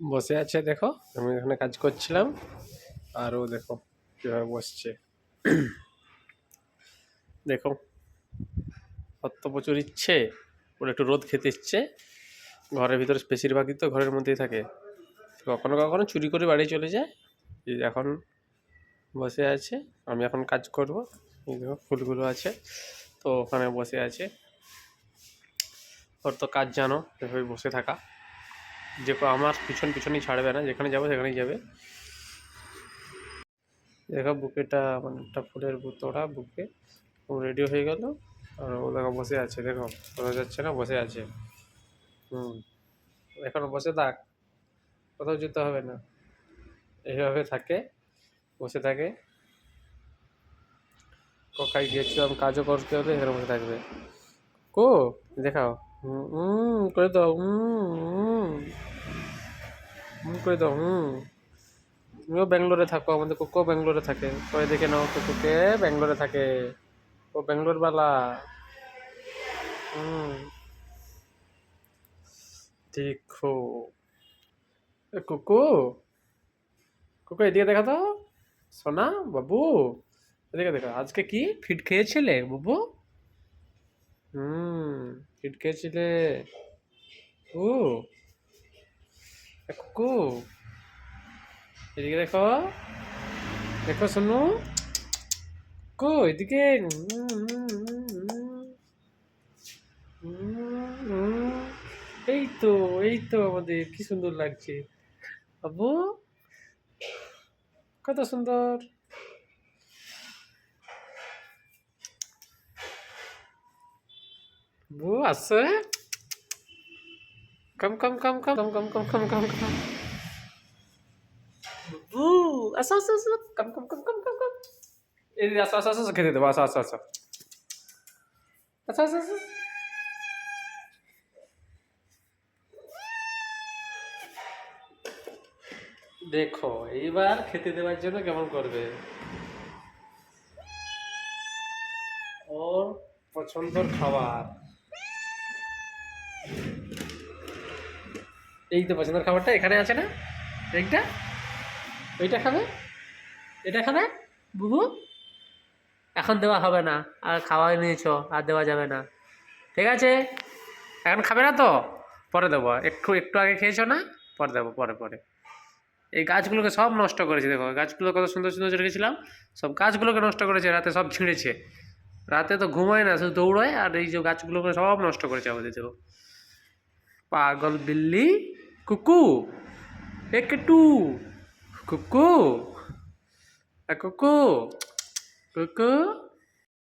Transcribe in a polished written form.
বসে আছে দেখো, আমি এখানে কাজ করছিলাম আর ও দেখো কীভাবে বসছে। দেখো কত প্রচুর ইচ্ছে, ওর একটু রোদ খেতে ইচ্ছে। ঘরের ভিতরে বেশিরভাগই তো ঘরের মধ্যেই থাকে, কখনো কখনো চুরি করে বাড়ি চলে যায়। এই এখন বসে আছে, আমি এখন কাজ করব। এই দেখো ফুলগুলো আছে তো ওখানে বসে আছে। ওর তো কাজ জানো এভাবে বসে থাকা, যে আমার পিছনেই ছাড়বে না, যেখানে যাবো সেখানেই যাবে। দেখো বুকেটা মানে একটা ফুলের তোড়া বুকে ও রেডি হয়ে গেল আর ও দেখো বসে আছে। দেখো বোঝা যাচ্ছে না, বসে আছে। এখন বসে থাক, কোথাও যেতে হবে না, এইভাবে থাকে, বসে থাকে। কোথায় গিয়েছিলাম কাজও করতে হলে এখানে বসে থাকবে। কো দেখাও, করে দাও, করে দাও। তুমিও ব্যাঙ্গালোরে থাকো, আমাদের কোকো ব্যাঙ্গালোরে থাকে, সবাই দেখে নাও কোকোকে ব্যাঙ্গালোরে থাকে, ও ব্যাঙ্গালোর বালা। দেখো কোকো, কোকো এদিকে দেখা তো, সোনা বাবু, এদিকে দেখো আজকে কি ফিট খেয়েছিলে বাবু? ফিট খেয়েছিলে ও কুকু, এদিকে দেখো, দেখো শোনো কো এদিকে। এই তো, এই তো আমাদের কি সুন্দর লাগছে বাবু, কত সুন্দর। বু আসছে, কম কম কম কম কম কম কম কম কম কম। বু আসো আসো আসো, কম কম কম কম কম কম। এই আসো আসো আসো খেতে দেবো, আসো আসো আসো আসো আসো আসো। দেখো এইবার খেতে দেওয়ার জন্য কেমন করবে, ওর পছন্দের খাবার। এই তো পছন্দের খাবারটা এখানে আছে না, এইটা, ওইটা খাবে, এটা খাবে বুবু। এখন দেওয়া হবে না, আর খাওয়াই নিয়েছো, আর দেওয়া যাবে না, ঠিক আছে? এখন খাবে না তো, পরে দেবো, একটু একটু আগে খেয়েছো না, পরে দেবো, পরে পরে। এই গাছগুলোকে সব নষ্ট করেছে, দেখো গাছগুলো কত সুন্দর সুন্দর রেখেছিলাম, সব গাছগুলোকে নষ্ট করেছে, রাতে সব ছিঁড়েছে। রাতে তো ঘুমায় না, শুধু দৌড়ায়, আর এই যে গাছগুলোকে সব নষ্ট করেছে আমাদের। দেখো পাগল বিল্লি, কুকু একটু, কুকু কুকু কুকু।